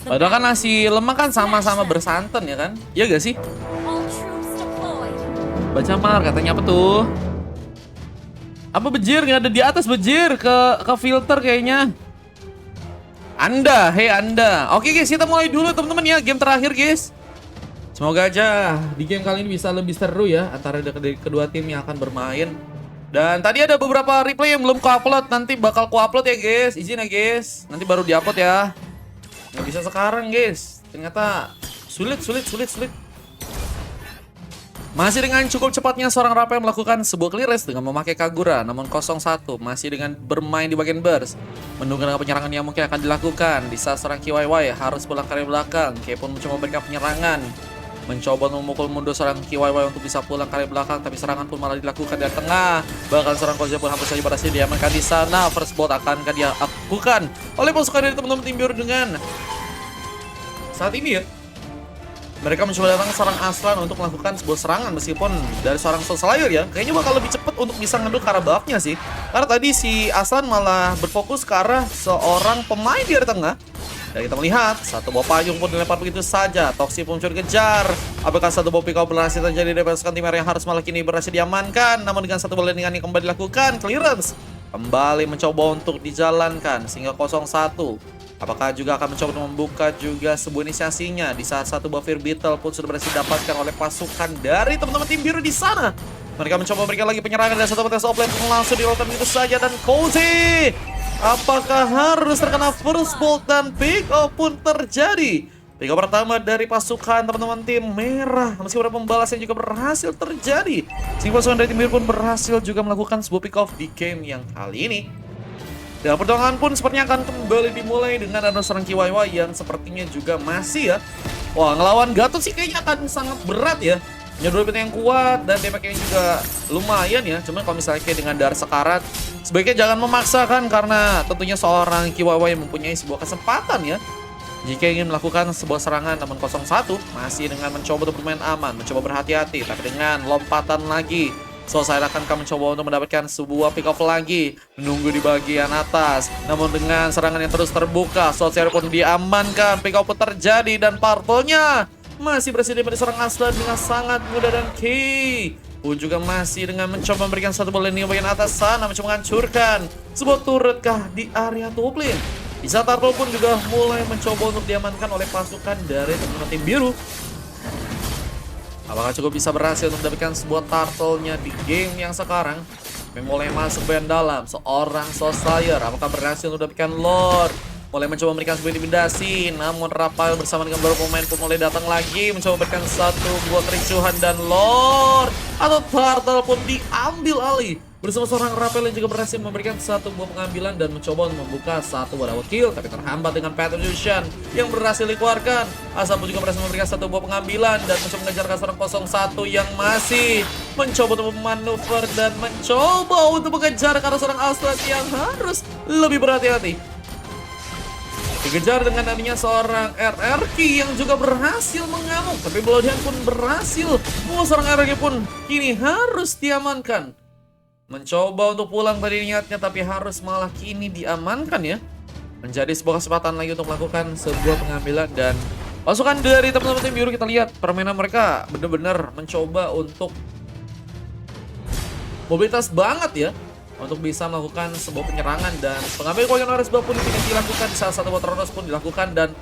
Padahal kan nasi lemak kan sama-sama bersantan ya kan? Iya gak sih? Baca mar katanya apa tuh? Apa bejir nggak ada di atas bejir ke filter kayaknya. Anda, hei Anda. Oke guys, kita mulai dulu teman-teman ya, game terakhir guys. Semoga aja di game kali ini bisa lebih seru ya antara kedua tim yang akan bermain. Dan tadi ada beberapa replay yang belum ku-upload, nanti bakal ku-upload ya guys. Izin ya guys, nanti baru di-upload ya. Nggak bisa sekarang guys, ternyata sulit. Masih dengan cukup cepatnya seorang Rapel melakukan sebuah clearance dengan memakai Kagura, namun 0-1 masih dengan bermain di bagian burst. Menunggu penyerangan yang mungkin akan dilakukan di saat seorang KYY harus pulang ke belakang. K pun mencoba memberikan penyerangan, mencoba memukul mundur seorang KYY untuk bisa pulang ke belakang, tapi serangan pun malah dilakukan dari tengah. Bahkan seorang Kozia pun hampir saja berhasil diamankan di sana. First blood akankah dia lakukan oleh pasukan dari teman-teman tim biru dengan saat ini ya. Mereka mencoba datang ke seorang Aslan untuk melakukan sebuah serangan meskipun dari seorang Soul Slayer ya. Kayaknya bakal lebih cepat untuk bisa ngeduk ke arah buffnya sih. Karena tadi si Aslan malah berfokus ke arah seorang pemain di area tengah. Dan kita melihat satu buah payung pun dilempar begitu saja. Toxic pun mencuri kejar. Apakah satu buah pick-up berhasil terjadi dari pasukan tim merah yang harus malah kini berhasil diamankan. Namun dengan satu bola yang kembali dilakukan, clearance kembali mencoba untuk dijalankan sehingga 0-1. Apakah juga akan mencoba untuk membuka juga sebuah inisiasinya di saat satu buah Fear Beetle pun sudah berhasil didapatkan oleh pasukan dari teman-teman tim biru di sana. Mereka mencoba memberikan lagi penyerangan dan satu petes offlane pun langsung dilakukan begitu saja dan Cozy. Apakah harus terkena first bolt dan pick off pun terjadi. Pick off pertama dari pasukan teman-teman tim merah. Meskipun pembalasan juga berhasil terjadi. Sehingga pasukan dari tim biru pun berhasil juga melakukan sebuah pick off di game yang kali ini. Dan pertarungan pun sepertinya akan kembali dimulai dengan ada seorang KYY yang sepertinya juga masih ya. Wah, ngelawan Gatot sih kayaknya akan sangat berat ya. Punya dua yang kuat dan damage-nya juga lumayan ya. Cuman kalau misalnya kayak dengan Dar Sekarat, sebaiknya jangan memaksakan karena tentunya seorang KYY yang mempunyai sebuah kesempatan ya. Jika ingin melakukan sebuah serangan namun 0-1, masih dengan mencoba untuk bermain aman, mencoba berhati-hati, tapi dengan lompatan lagi. So, saya akan mencoba untuk mendapatkan sebuah pick off lagi. Menunggu di bagian atas. Namun dengan serangan yang terus terbuka, So, saya pun diamankan. Pick off pun terjadi dan partolnya masih berhasil dari seorang Aslan dengan sangat mudah dan Key pun juga masih dengan mencoba memberikan satu bola di bagian atas sana. Mencoba menghancurkan sebuah turret kah di area top lane. Di saat Turtle pun juga mulai mencoba untuk diamankan oleh pasukan dari teman-teman tim biru. Apakah cukup bisa berhasil untuk mendapatkan sebuah turtle-nya di game yang sekarang? Mulai masuk band dalam seorang Soul Slayer. Apakah berhasil untuk mendapatkan Lord? Mulai mencoba memberikan sebuah intimidasi. Namun Raphael bersama dengan beberapa pemain pun mulai datang lagi. Mencoba memberikan satu buah kericuhan dan Lord atau turtle pun diambil alih. Bersama seorang Raphael yang juga berhasil memberikan satu buah pengambilan dan mencoba untuk membuka satu buah double kill. Tapi terhambat dengan Patrician yang berhasil dikeluarkan. Asap pun juga berhasil memberikan satu buah pengambilan dan mencoba mengejarkan seorang 0-1 yang masih mencoba untuk manuver dan mencoba untuk mengejar karena seorang Aslan yang harus lebih berhati-hati. Dikejar dengan adanya seorang RRQ yang juga berhasil mengamuk. Tapi Bloodhound pun berhasil. Seorang RRQ pun kini harus diamankan. Mencoba untuk pulang tadi niatnya tapi harus malah kini diamankan ya. Menjadi sebuah kesempatan lagi untuk melakukan sebuah pengambilan dan pasukan dari teman-teman tim biru kita lihat permainan mereka benar-benar mencoba untuk mobilitas banget ya. Untuk bisa melakukan sebuah penyerangan dan pengambil koin Ares pun ingin dilakukan di salah satu buah Tronos pun dilakukan dan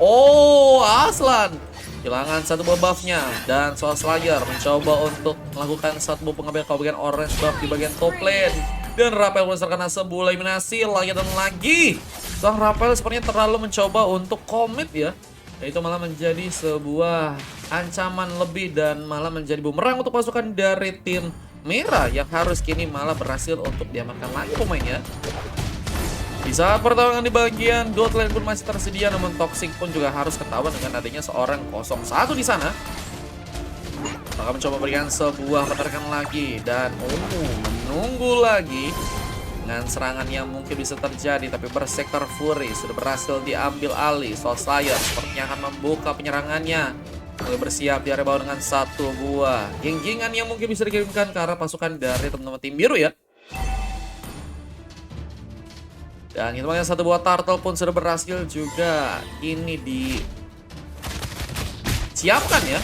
Aslan kehilangan satu buah buffnya dan Soul Slayer mencoba untuk melakukan satu buah pengambil bagian orange buff di bagian top lane dan Raphael pun terkena sebuah eliminasi lagi dan lagi. Sang Raphael sepertinya terlalu mencoba untuk komit ya. Dan itu malah menjadi sebuah ancaman lebih dan malah menjadi bumerang untuk pasukan dari tim merah yang harus kini malah berhasil untuk diamankan lagi pemainnya. Di saat pertarungan di bagian dot lane pun masih tersedia, namun Toxic pun juga harus ketahuan dengan adanya seorang 0-1 di sana. Maka mencoba berikan sebuah pertarungan lagi dan menunggu lagi dengan serangan yang mungkin bisa terjadi, tapi Berserker Fury sudah berhasil diambil alih. Soul Slayer sepertinya akan membuka penyerangannya. Mulai bersiap di area bawah dengan satu buah geng-gengan yang mungkin bisa dikirimkan ke arah pasukan dari teman-teman tim biru ya. Dan kita melihat satu buah turtle pun sudah berhasil juga ini disiapkan ya.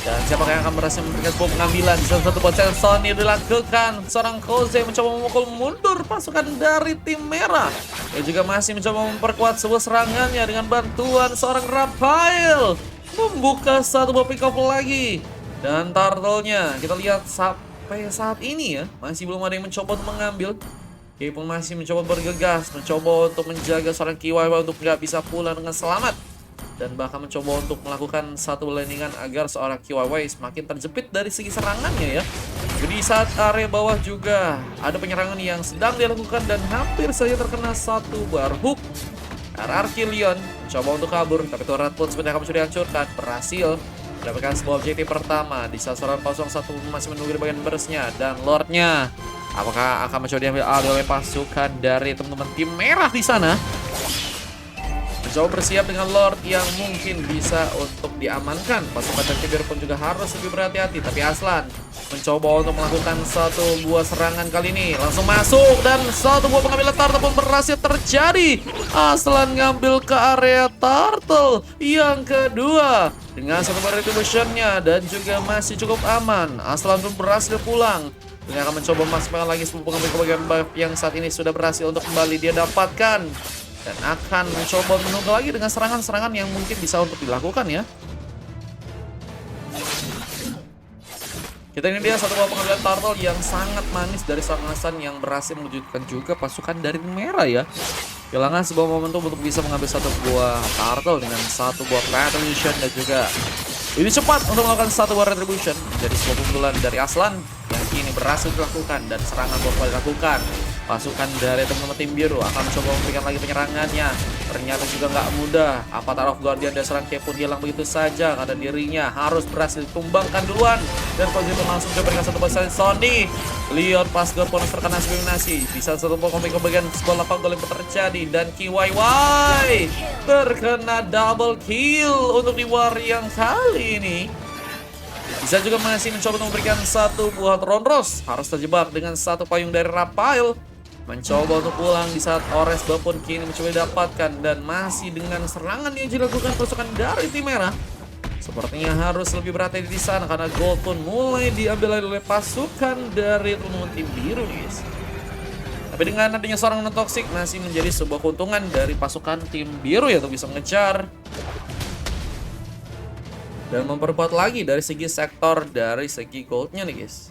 Dan siapakah yang akan berhasil memberikan sebuah pengambilan di salah satu bocah Sony dilakukan. Seorang Koze mencoba memukul mundur pasukan dari tim merah. Dia juga masih mencoba memperkuat sebuah serangannya dengan bantuan seorang Raphael. Membuka satu buah pick off lagi. Dan turtle-nya kita lihat sampai saat ini ya, masih belum ada yang mencoba untuk mengambil. Dia pun masih mencoba bergegas, mencoba untuk menjaga seorang Kiwaiwa untuk nggak bisa pulang dengan selamat. Dan bahkan mencoba untuk melakukan satu landingan agar seorang Kiwaiwa semakin terjepit dari segi serangannya ya. Jadi saat area bawah juga ada penyerangan yang sedang dilakukan dan hampir saja terkena satu bar hook. RRQ Leon mencoba untuk kabur, tapi turret pun sebenarnya akan dihancurkan. Berhasil mendapatkan sebuah objektif pertama di sasaran 01 masih menunggu di bagian burstnya. Dan Lordnya apakah akan mencoba diambil alih oleh pasukan dari teman-teman tim merah di sana? Mencoba bersiap dengan Lord yang mungkin bisa untuk diamankan. Pasukan dari Tibir pun juga harus lebih berhati-hati. Tapi Aslan mencoba untuk melakukan satu buah serangan kali ini. Langsung masuk dan satu buah pengambilan turtle pun berhasil terjadi. Aslan ngambil ke area turtle yang kedua dengan satu buah retribution-nya dan juga masih cukup aman. Aslan pun berhasil pulang. Dia akan mencoba memasukkan lagi sebuah pengambil ke bagian buff yang saat ini sudah berhasil untuk kembali dia dapatkan. Dan akan mencoba menunggu lagi dengan serangan-serangan yang mungkin bisa untuk dilakukan ya. Kita ini dia satu buah pengambilan turtle yang sangat manis dari seorang Hasan yang berhasil mewujudkan juga pasukan dari merah ya. Kehilangan sebuah momentum untuk bisa mengambil satu buah turtle dengan satu buah retribution dan juga ini cepat untuk melakukan satu buah retribution menjadi sebuah keunggulan dari Aslan yang kini berhasil dilakukan dan serangan buah dilakukan. Pasukan dari teman-teman tim biru akan mencoba memberikan lagi penyerangannya. Ternyata juga nggak mudah. Avatar of Guardian dan seorang K pun hilang begitu saja karena dirinya harus berhasil ditumbangkan duluan. Dan posisi itu langsung diberikan satu bosan Sony. Leon Pasgor pun terkena eliminasi. Bisa satu komik ke bagian sebuah lapangan golem terjadi. Dan Kiwaiwai terkena double kill untuk di war yang kali ini. Bisa juga masih mencoba memberikan satu buah Ronros. Harus terjebak dengan satu payung dari Raphael. Mencoba untuk pulang di saat Ores pun kini mencoba didapatkan. Dan masih dengan serangan yang dilakukan pasukan dari tim merah. Sepertinya harus lebih berhati-hati di sana karena gold pun mulai diambil oleh pasukan dari teman-teman tim biru guys. Tapi dengan adanya seorang non-toxic masih menjadi sebuah keuntungan dari pasukan tim biru ya untuk bisa mengejar dan memperkuat lagi dari segi sektor, dari segi goldnya nih guys.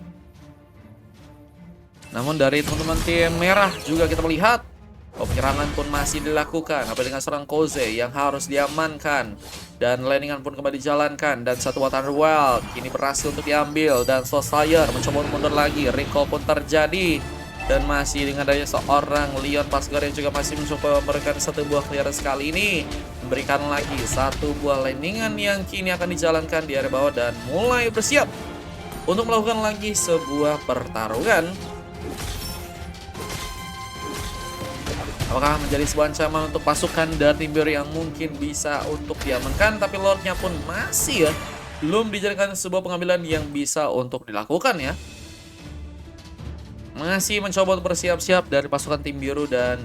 Namun dari teman-teman tim merah juga kita melihat penyerangan pun masih dilakukan. Apa dengan seorang Koze yang harus diamankan. Dan landingan pun kembali dijalankan. Dan satu Thunderwell kini berhasil untuk diambil. Dan Soulslayer mencoba mundur lagi. Recall pun terjadi. Dan masih dengan adanya seorang Leon Pasgor yang juga masih mencoba memberikan satu buah clearance kali ini. Memberikan lagi satu buah landingan yang kini akan dijalankan di area bawah. Dan mulai bersiap untuk melakukan lagi sebuah pertarungan. Apakah menjadi sebuah ancaman untuk pasukan dari tim biru yang mungkin bisa untuk diamankan. Tapi Lordnya pun masih ya belum dijadikan sebuah pengambilan yang bisa untuk dilakukan ya. Masih mencoba untuk bersiap-siap dari pasukan tim biru. Dan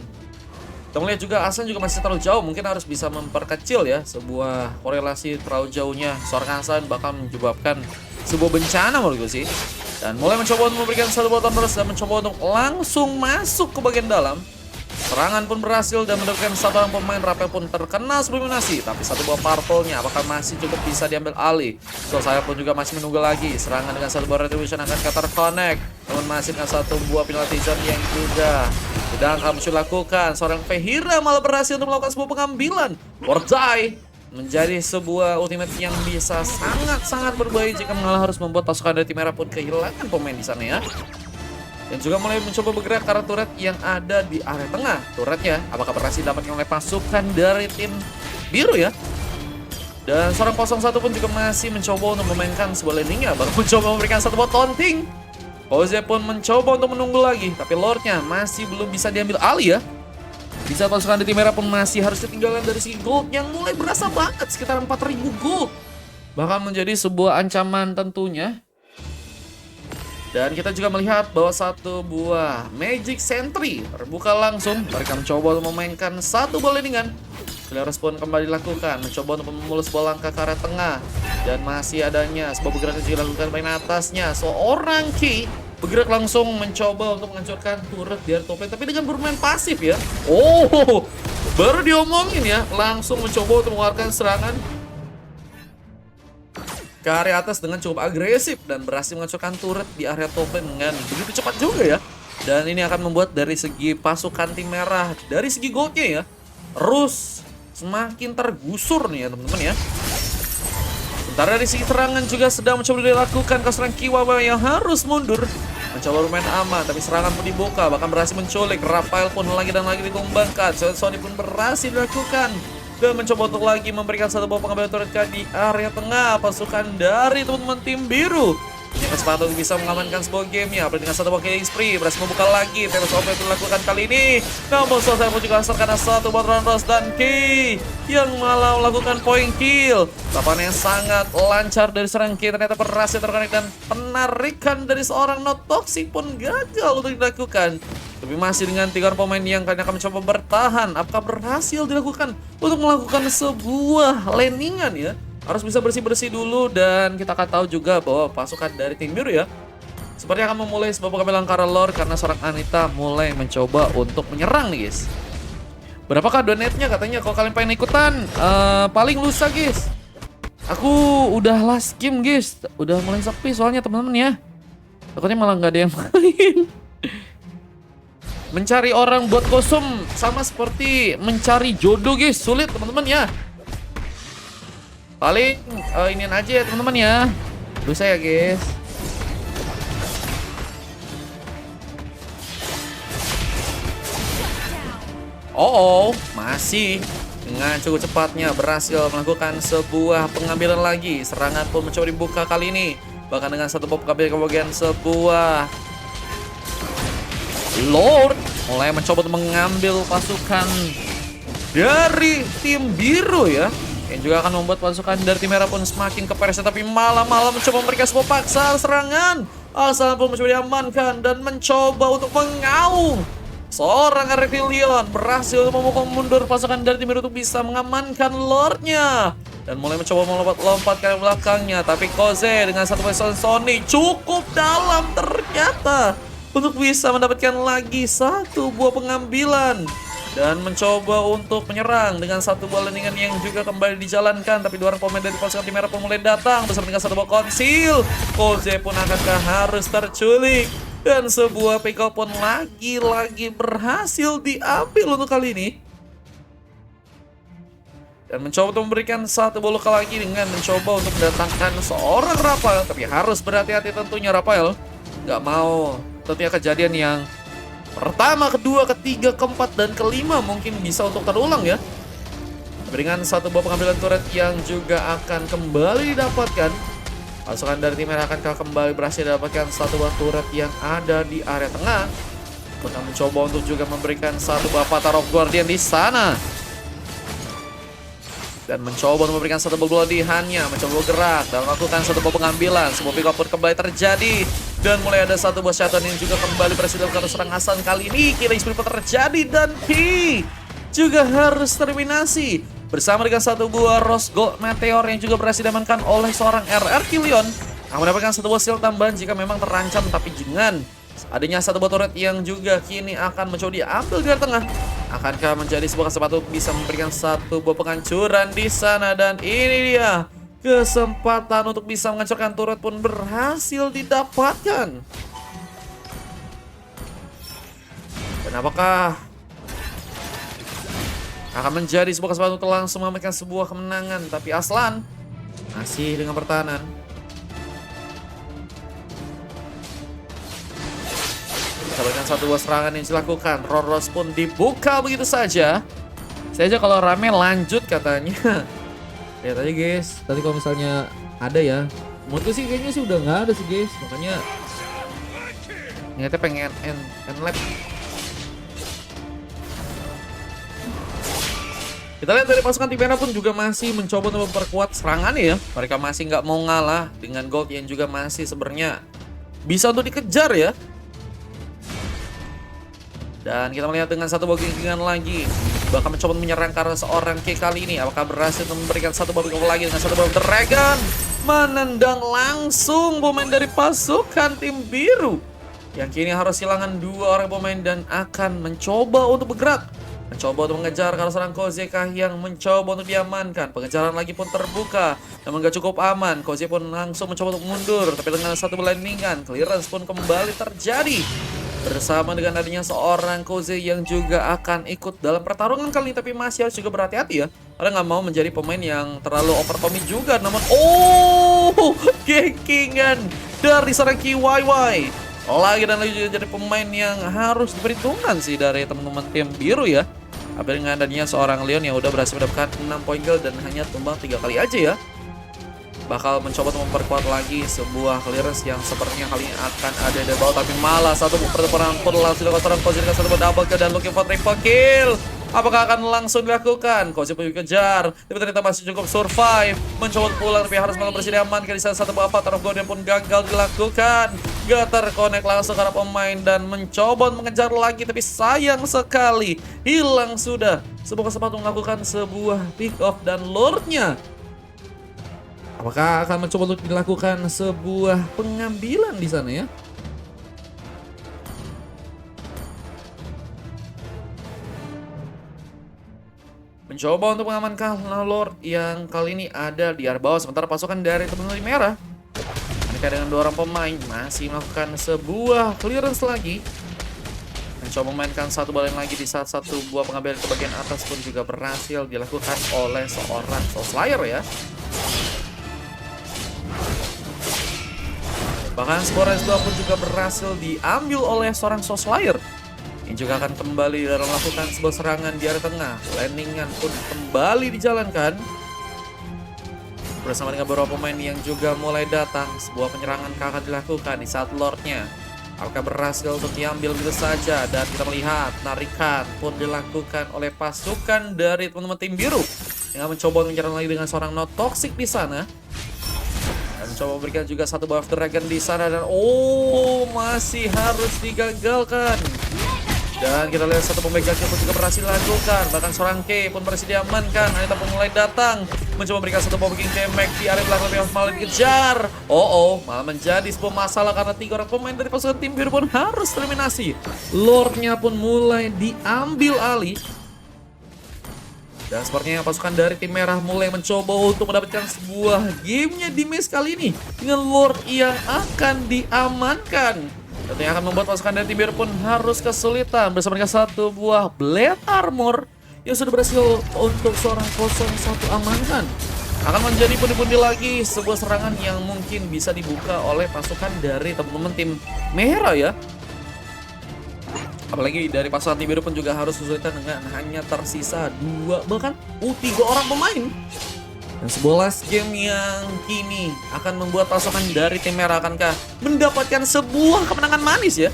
kita melihat juga Aslan juga masih terlalu jauh. Mungkin harus bisa memperkecil ya sebuah korelasi terlalu jauhnya seorang Aslan bakal menyebabkan sebuah bencana menurut gue sih. Dan mulai mencoba untuk memberikan satu botol terus dan mencoba untuk langsung masuk ke bagian dalam. Serangan pun berhasil dan mendapatkan satu orang pemain. Rapel pun terkena eliminasi. Tapi satu buah purple-nya apakah masih cukup bisa diambil alih? So saya pun juga masih menunggu lagi. Serangan dengan satu buah retribution akan terconnect. Namun masih dengan satu buah penalty zone yang juga sedang harus dilakukan. Seorang Vehira malah berhasil untuk melakukan sebuah pengambilan. Wardai menjadi sebuah ultimate yang bisa sangat-sangat berbahaya jika malah harus membuat pasukan dari tim merah pun kehilangan pemain di sana ya. Dan juga mulai mencoba bergerak ke arah turret yang ada di area tengah. Turretnya apakah berhasil didapatkan oleh pasukan dari tim biru ya. Dan seorang 01 pun juga masih mencoba untuk memainkan sebuah landingnya. Baru mencoba memberikan satu buah taunting. Koze pun mencoba untuk menunggu lagi. Tapi Lordnya masih belum bisa diambil alih ya. Bisa pasukan dari tim merah pun masih harus ketinggalan dari segi gold yang mulai berasa banget. Sekitar 4000 gold. Bahkan menjadi sebuah ancaman tentunya. Dan kita juga melihat bahwa satu buah Magic Sentry terbuka langsung. Mereka mencoba untuk memainkan satu bola landingan. Clear respon kembali dilakukan, mencoba untuk memulus bola langkah ke arah tengah. Dan masih adanya sebuah pergerakan juga dilakukan paling atasnya. Seorang Ki bergerak langsung mencoba untuk menghancurkan turret di area top lane, tapi dengan bermain pasif ya. Oh, baru diomongin ya, langsung mencoba untuk mengeluarkan serangan ke area atas dengan cukup agresif dan berhasil menghancurkan turret di area top lane dengan begitu cepat juga ya. Dan ini akan membuat dari segi pasukan tim merah, dari segi goldnya ya, terus semakin tergusur nih ya teman-teman ya. Sementara dari segi serangan juga sedang mencoba dilakukan ke seorang Kiwawa yang harus mundur, mencoba bermain aman, tapi serangan pun dibuka, bahkan berhasil menculik. Rafael pun lagi dan lagi ditumbangkan. Sony pun berhasil dilakukan dan mencoba untuk lagi memberikan satu buah pengambilan turret di area tengah. Pasukan dari teman-teman tim biru punya kesempatan untuk bisa mengamankan sebuah gamenya. Dengan satu buah killing spree berhasil membuka lagi. Teros OP itu dilakukan kali ini, namun selesai pun juga hasil karena satu buat Ronros dan Ki yang malah melakukan point kill. Lapangan yang sangat lancar dari serang Ki ternyata berhasil terkonek, dan penarikan dari seorang Not Toxic pun gagal untuk dilakukan. Tapi masih dengan 3 pemain yang akan mencoba bertahan. Apakah berhasil dilakukan untuk melakukan sebuah landingan ya? Harus bisa bersih-bersih dulu, dan kita akan tahu juga bahwa pasukan dari tim biru ya seperti akan memulai sebuah pengambilan Kara Lord karena seorang Anita mulai mencoba untuk menyerang nih guys. Berapakah donate-nya katanya kalau kalian pengen ikutan? Paling lusa guys. Aku udah last game guys, udah mulai sepi soalnya teman-teman ya. Takutnya malah nggak ada yang main. Mencari orang buat kostum sama seperti mencari jodoh guys, sulit teman-teman ya. Paling inian aja ya teman-teman ya. Bisa ya guys. Masih dengan cukup cepatnya berhasil melakukan sebuah pengambilan lagi. Serangan pun mencoba dibuka kali ini, bahkan dengan satu pop pengambilan kebagian sebuah Lord mulai mencoba untuk mengambil pasukan dari tim biru ya, yang juga akan membuat pasukan dari tim merah pun semakin keperesan, tapi malah mencoba memberikan sebuah paksa serangan. Asal pun mencoba diamankan dan mencoba untuk mengaung. Seorang Aurelion berhasil memukul mundur pasukan dari tim biru untuk bisa mengamankan Lordnya, dan mulai mencoba melompat ke belakangnya. Tapi Koze dengan satu poison Sony cukup dalam ternyata untuk bisa mendapatkan lagi satu buah pengambilan dan mencoba untuk menyerang dengan satu buah landingan yang juga kembali dijalankan. Tapi dua orang pemain dari pasukan tim merah pun mulai datang bersama dengan satu buah konsil. Koze pun akankah harus terculik, dan sebuah pick up pun lagi-lagi berhasil diambil untuk kali ini. Dan mencoba untuk memberikan satu bola lagi dengan mencoba untuk mendatangkan seorang Rafael. Tapi harus berhati-hati tentunya Rafael. Nggak mau tentunya kejadian yang pertama, kedua, ketiga, keempat, dan kelima mungkin bisa untuk terulang ya. Dengan satu buah pengambilan turret yang juga akan kembali didapatkan. Pasukan dari tim merah akan kembali berhasil mendapatkan satu buah turret yang ada di area tengah. Mereka mencoba untuk juga memberikan satu buah Avatar of Guardian di sana. Dan mencoba untuk memberikan satu buah gelodihannya, mencoba bergerak dan melakukan satu buah pengambilan. Sebuah pick up pun kembali terjadi. Dan mulai ada satu buah shutdown yang juga kembali berhasil dilakukan serang Hasan kali ini. Killing spree pun terjadi dan Pi juga harus terminasi. Bersama dengan satu buah Rose Gold Meteor yang juga berhasil diamankan oleh seorang RR Killion. Akan mendapatkan satu buah shield tambahan jika memang terancam, tapi dengan adanya satu buah turret yang juga kini akan mencoba diambil di tengah. Akankah menjadi sebuah kesempatan untuk bisa memberikan satu buah penghancuran di sana, dan ini dia kesempatan untuk bisa menghancurkan turret pun berhasil didapatkan. Dan apakah akan menjadi sebuah kesempatan untuk langsung memberikan sebuah kemenangan? Tapi Aslan masih dengan pertahanan. Kita berikan satu buah serangan yang dilakukan. Roros pun dibuka begitu saja. Saya aja kalau rame lanjut katanya. Lihat aja guys, tadi kalau misalnya ada ya, menurutku sih kayaknya sih udah nggak ada sih guys. Makanya niatnya pengen end lap. Kita lihat dari pasukan tim merah pun juga masih mencoba untuk memperkuat serangannya ya. Mereka masih nggak mau ngalah dengan gold yang juga masih sebenarnya bisa untuk dikejar ya. Dan kita melihat dengan satu bookingan lagi, bahkan mencoba menyerang karena seorang K kali ini. Apakah berhasil memberikan satu booking lagi dengan satu booking Dragon? Menendang langsung pemain dari pasukan tim biru, yang kini harus kehilangan 2 orang pemain dan akan mencoba untuk bergerak. Mencoba untuk mengejar karena seorang Kozeka yang mencoba untuk diamankan. Pengejaran lagi pun terbuka, namun gak cukup aman. Koze pun langsung mencoba untuk mundur, tapi dengan satu blindingan, clearance pun kembali terjadi. Bersama dengan adanya seorang Koze yang juga akan ikut dalam pertarungan kali ini, tapi masih harus juga berhati-hati ya, karena nggak mau menjadi pemain yang terlalu overpowered juga. Namun gankingan dari seorang KYY lagi dan lagi juga jadi pemain yang harus diperhitungkan sih dari teman-teman tim biru ya. Apalagi dengan adanya seorang Leon yang udah berhasil mendapatkan 6 poin kill dan hanya tumbang 3 kali aja ya. Bakal mencoba untuk memperkuat lagi sebuah clearance yang sepertinya kali ini akan ada di bawah, tapi malah satu pertempuran pun langsung dilakukan seorang Koze dengan satu double kill dan looking for triple kill. Apakah akan langsung dilakukan? Koze pun dikejar, tapi ternyata masih cukup survive. Mencoba pulang tapi harus malah bersedia aman di salah satu bawah Tower of Guardian pun gagal dilakukan. Gak terkonek langsung karena pemain dan mencoba mengejar lagi, tapi sayang sekali hilang sudah sebuah kesempatan melakukan sebuah pick off dan lordnya. Apakah akan mencoba untuk dilakukan sebuah pengambilan di sana ya? Mencoba untuk mengamankan Lord yang kali ini ada di area bawah, sementara pasukan dari teman-teman merah mereka dengan 2 orang pemain masih melakukan sebuah clearance lagi. Mencoba memainkan satu balen lagi di saat satu buah pengambilan ke bagian atas pun juga berhasil dilakukan oleh seorang Soul Slayer ya. Bahkan sebuah Rise pun juga berhasil diambil oleh seorang Soul Slayer. Ini juga akan kembali dalam melakukan sebuah serangan di area tengah. Landingan pun kembali dijalankan bersama dengan beberapa pemain yang juga mulai datang. Sebuah penyerangan akan dilakukan di saat Lordnya apakah berhasil untuk diambil begitu saja. Dan kita melihat tarikan pun dilakukan oleh pasukan dari teman-teman tim biru yang mencoba menyerang lagi dengan seorang Not Toxic di sana. Dan mencoba memberikan juga satu buff Dragon di sana dan masih harus digagalkan. Dan kita lihat satu pemegangnya pun juga berhasil dilakukan. Bahkan seorang K pun berhasil diamankan. Anita pun mulai datang mencoba memberikan satu bombing damage di area belakang, tapi malah dikejar. Malah menjadi sebuah masalah karena 3 orang pemain dari pasukan tim biru pun harus terminasi. Lordnya pun mulai diambil alih. Dan sepertinya pasukan dari tim merah mulai mencoba untuk mendapatkan sebuah gamenya di match kali ini dengan Lord yang akan diamankan. Tentunya akan membuat pasukan dari tim biru pun harus kesulitan bersama dengan satu buah Blade Armor yang sudah berhasil untuk seorang 01 amankan. Akan menjadi pundi-pundi lagi sebuah serangan yang mungkin bisa dibuka oleh pasukan dari teman-teman tim merah ya. Apalagi dari pasukan tim biru pun juga harus kesulitan dengan hanya tersisa 2 bahkan 3 orang pemain. Dan sebuah last game yang kini akan membuat pasukan dari tim merah akankah mendapatkan sebuah kemenangan manis ya.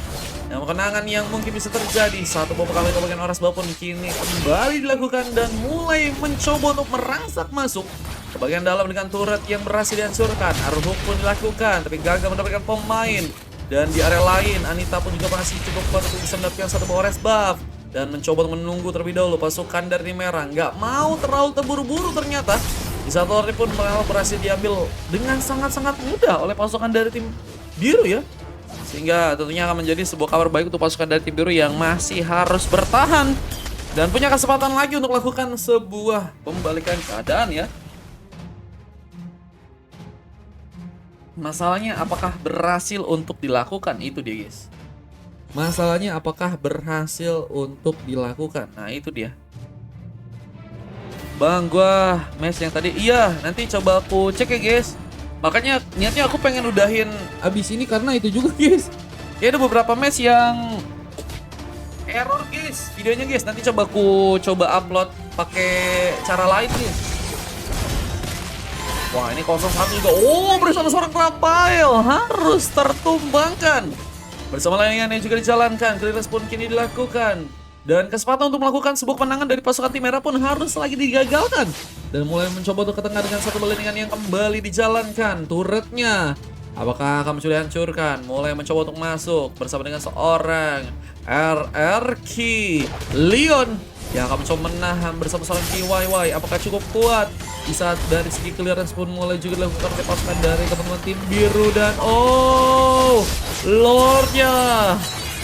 Yang kemenangan yang mungkin bisa terjadi. Satu bom kami ke bagian Oras pun kini kembali dilakukan dan mulai mencoba untuk merangsak masuk ke bagian dalam dengan turret yang berhasil dihancurkan. Arhuk pun dilakukan tapi gagal mendapatkan pemain. Dan di area lain Anita pun juga masih cukup kuat untuk bisa mendapatkan satu buah Ores buff. Dan mencoba menunggu terlebih dahulu pasukan dari tim merah. Nggak mau terlalu terburu-buru ternyata. Di saat Lord pun berhasil diambil dengan sangat-sangat mudah oleh pasukan dari tim biru ya. Sehingga tentunya akan menjadi sebuah kabar baik untuk pasukan dari tim biru yang masih harus bertahan. Dan punya kesempatan lagi untuk melakukan sebuah pembalikan keadaan ya. Masalahnya apakah berhasil untuk dilakukan, itu dia guys. Masalahnya apakah berhasil untuk dilakukan, nah itu dia. Bang, gua match yang tadi, iya nanti coba aku cek ya guys. Makanya niatnya aku pengen udahin abis ini karena itu juga guys. Ya ada beberapa match yang error guys videonya guys. Nanti coba aku upload pakai cara lain guys. Wah ini 01 juga. Bersama seorang Rafael harus tertumbangkan. Bersama lainnya yang juga dijalankan. Clearance pun kini dilakukan. Dan kesempatan untuk melakukan sebuah kemenangan dari pasukan tim merah pun harus lagi digagalkan. Dan mulai mencoba untuk ke tengah dengan satu balingan yang kembali dijalankan. Turretnya Apakah kamu sudah hancurkan? Mulai mencoba untuk masuk bersama dengan seorang RRQ Leon yang akan mencoba menahan bersama seorang KYY. Apakah cukup kuat? Di saat dari segi clearance pun mulai juga dilakukan oleh pasukan dari teman-teman tim biru. Dan Lordnya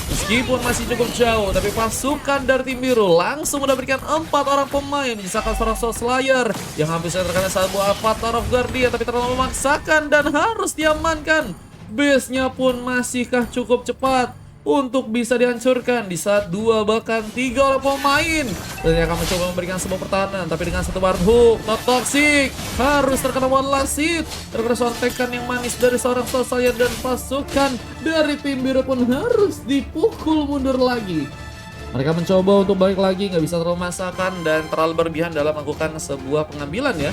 meskipun masih cukup jauh, tapi pasukan dari tim biru langsung mendapatkan 4 orang pemain. Menyisakan seorang Soul Slayer yang hampir saja terkena saat buah Avatar of Guardian, tapi terlalu memaksakan dan harus diamankan. Base-nya pun masihkah cukup cepat untuk bisa dihancurkan di saat 2 bahkan 3 orang pemain. Dan dia akan mencoba memberikan sebuah pertahanan, tapi dengan satu barn hook, not toxic, harus terkena one last hit. Terkena sontekan yang manis dari seorang Soul Slayer dan pasukan dari tim biru pun harus dipukul mundur lagi. Mereka mencoba untuk balik lagi, nggak bisa terlalu masakan dan terlalu berlebihan dalam melakukan sebuah pengambilan ya.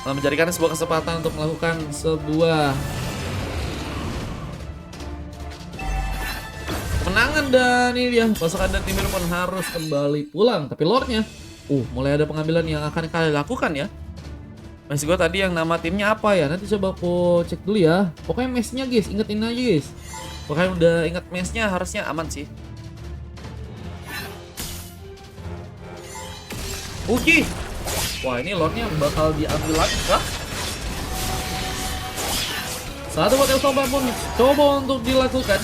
Menjadikan sebuah kesempatan untuk melakukan sebuah kemenangan. Dan ini dia, pasukan dan tim biru pun harus kembali pulang. Tapi Lordnya, mulai ada pengambilan yang akan kalian lakukan ya. Masih gue tadi yang nama timnya apa ya? Nanti coba aku cek dulu ya. Pokoknya matchnya guys, ingetin aja guys. Pokoknya udah inget matchnya harusnya aman sih. Uki, wah ini Lordnya bakal diambil lagi kah? Satu buat Elsoba pun coba untuk dilakukan.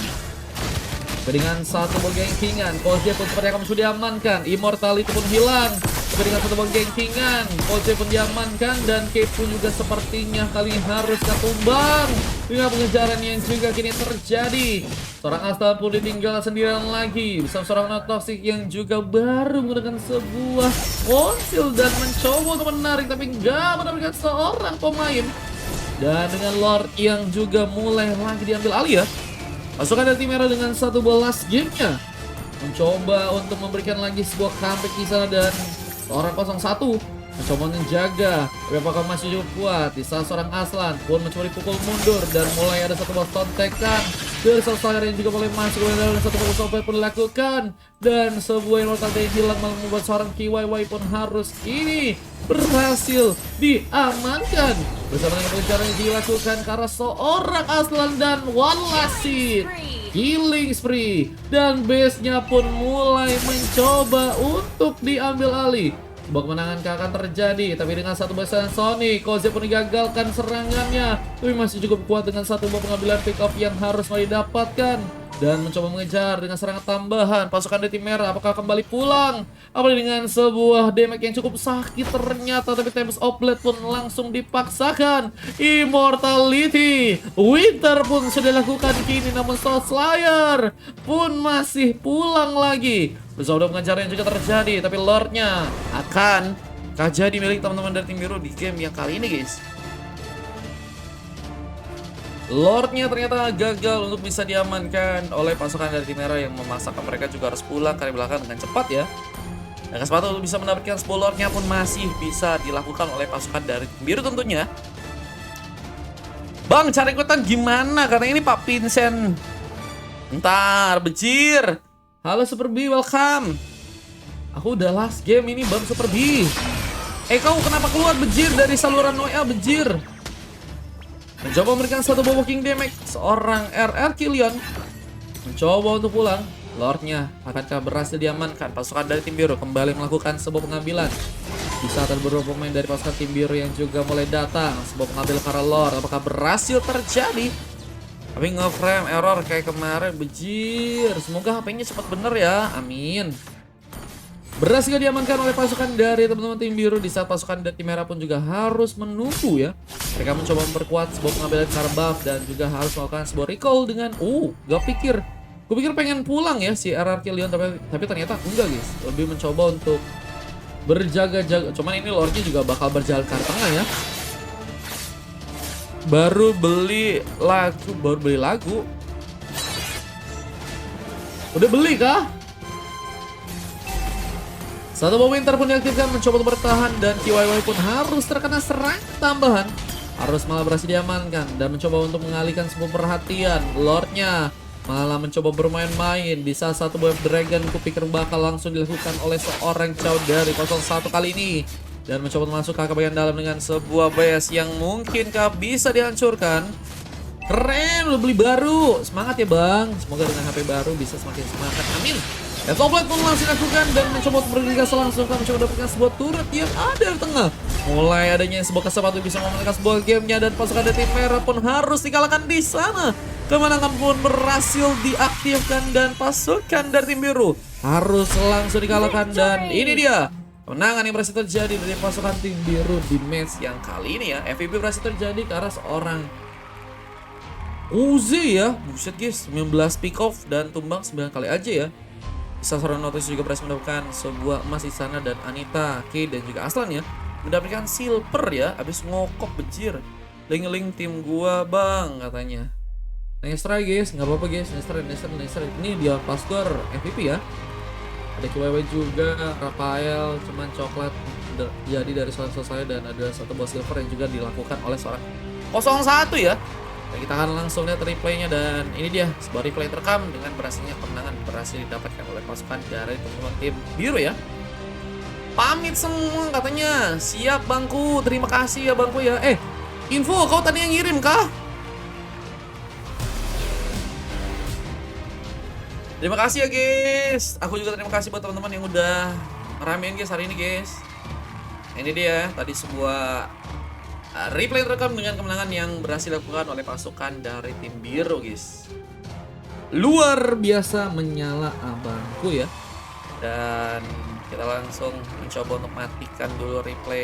Dengan satu ball gengkingan, Koze pun seperti yang kamu sudah diamankan. Immortality pun hilang. Dengan satu ball gengkingan, Koze pun diamankan. Dan Cape pun juga sepertinya kali ini harus ketumbang dengan pengejaran yang juga kini terjadi. Seorang Asta pun ditinggal sendirian lagi bersama seorang Not Toxic yang juga baru menggunakan sebuah konsil dan mencoba untuk menarik, tapi nggak mendapatkan seorang pemain. Dan dengan Lord yang juga mulai lagi diambil alih ya. Pasukan dari tim merah dengan satu balas gamenya mencoba untuk memberikan lagi sebuah comeback di sana. Dan orang 01 mencoba menjaga, tapi apakah masih cukup kuat? Di saat seorang Aslan pun mencoba dipukul mundur dan mulai ada satu buah tontekan dari Soul Slayer yang juga mulai masuk dan satu buah sampai pun dilakukan. Dan sebuah immortality hilang malah membuat seorang KYY pun harus ini berhasil diamankan bersama dengan pengejaran yang dilakukan karena seorang Aslan dan one last hit, killing spree. Dan base-nya pun mulai mencoba untuk diambil alih. Sebuah kemenangan akan terjadi, tapi dengan satu besaran Sonic, Koze pun digagalkan serangannya, tapi masih cukup kuat dengan satu buah pengambilan pick up yang harus didapatkan. Dan mencoba mengejar dengan serangan tambahan. Pasukan dari tim merah apakah kembali pulang? Apalagi dengan sebuah damage yang cukup sakit ternyata, tapi Tempest of Blade pun langsung dipaksakan. Immortality Winter pun sudah dilakukan kini, namun Soul Slayer pun masih pulang lagi. Bersama pengejaran yang juga terjadi, tapi Lordnya akan jadi milik teman-teman dari tim biru di game yang kali ini guys. Lordnya ternyata gagal untuk bisa diamankan oleh pasukan dari tim merah yang memaksakan mereka juga harus pulang ke belakang dengan cepat ya. Dan kesempatan untuk bisa mendapatkan 10 Lordnya pun masih bisa dilakukan oleh pasukan dari tim biru tentunya. Bang, cara ikutan gimana? Karena ini Pak Vincent. Ntar, bejir. Halo Super B, welcome. Aku udah last game ini Bang Super B. Kau kenapa keluar bejir dari saluran WA bejir? Mencoba memberikan satu buah walking damage. Seorang RRQ Leon mencoba untuk pulang. Lordnya akankah berhasil diamankan? Pasukan dari tim biru kembali melakukan sebuah pengambilan. Di saat ada beberapa pemain dari pasukan tim biru yang juga mulai datang. Sebuah pengambil para Lord apakah berhasil terjadi? Tapi nge-frame error kayak kemarin bejir. Semoga HP-nya cepat bener ya. Amin. Berhasil diamankan oleh pasukan dari teman-teman tim biru di saat pasukan dari tim merah pun juga harus menunggu ya. Mereka mencoba memperkuat sebuah pengambilan card buff dan juga harus melakukan sebuah recall dengan gue pikir pengen pulang ya si RRQ Leon, tapi ternyata enggak guys. Lebih mencoba untuk berjaga-jaga. Cuman ini Lordnya juga bakal berjalan ke tengah ya. Baru beli lagu. Udah beli kah? Satu bom winter pun diaktifkan mencoba untuk bertahan dan KYY pun harus terkena serangan tambahan. Harus malah berhasil diamankan dan mencoba untuk mengalihkan sebuah perhatian. Lordnya malah mencoba bermain-main di saat satu wave dragon kupikir bakal langsung dilakukan oleh seorang Chow dari 01 kali ini. Dan mencoba masuk ke bagian dalam dengan sebuah base yang mungkinkah bisa dihancurkan. Keren, udah beli baru. Semangat ya bang. Semoga dengan HP baru bisa semakin semangat. Amin. Flight pun langsung dilakukan dan mencoba untuk bergegas langsung kan mencoba mendapatkan sebuah turret yang ada di tengah. Mulai adanya sebuah kesempatan bisa memenangkan sebuah gamenya dan pasukan dari tim merah pun harus dikalahkan di sana. Kemenangan pun berhasil diaktifkan dan pasukan dari tim biru harus langsung dikalahkan dan ini dia kemenangan yang berhasil terjadi dari pasukan tim biru di match yang kali ini ya. MVP berhasil terjadi ke arah seorang Uzi ya. Buset guys, 19 pick off dan tumbang 9 kali aja ya. Sasaran notice juga berhasil mendapatkan sebuah emas di sana dan Anita, Kay dan juga Aslan ya mendapatkan silver ya. Abis ngokok bejir. Link tim gua bang katanya. Nice try guys, nggak apa-apa guys. Nice try. Ini dia Pastor MVP ya. Ada KYW juga, Rafael, cuman coklat jadi dari selesai dan ada satu buah silver yang juga dilakukan oleh seorang 01 ya. Dan kita akan langsung lihat replaynya dan ini dia sebuah replay terekam dengan berhasilnya kemenangan berhasil didapatkan oleh pasukan dari teman-teman tim biru ya. Pamit semua katanya. Siap bangku, terima kasih ya bangku ya. Info kau tadi yang ngirim kah? Terima kasih ya guys. Aku juga terima kasih buat teman-teman yang udah ngeramein guys hari ini guys. Ini dia tadi sebuah replay terekam dengan kemenangan yang berhasil dilakukan oleh pasukan dari tim biru guys. Luar biasa menyala abangku ya. Dan kita langsung mencoba untuk matikan dulu replay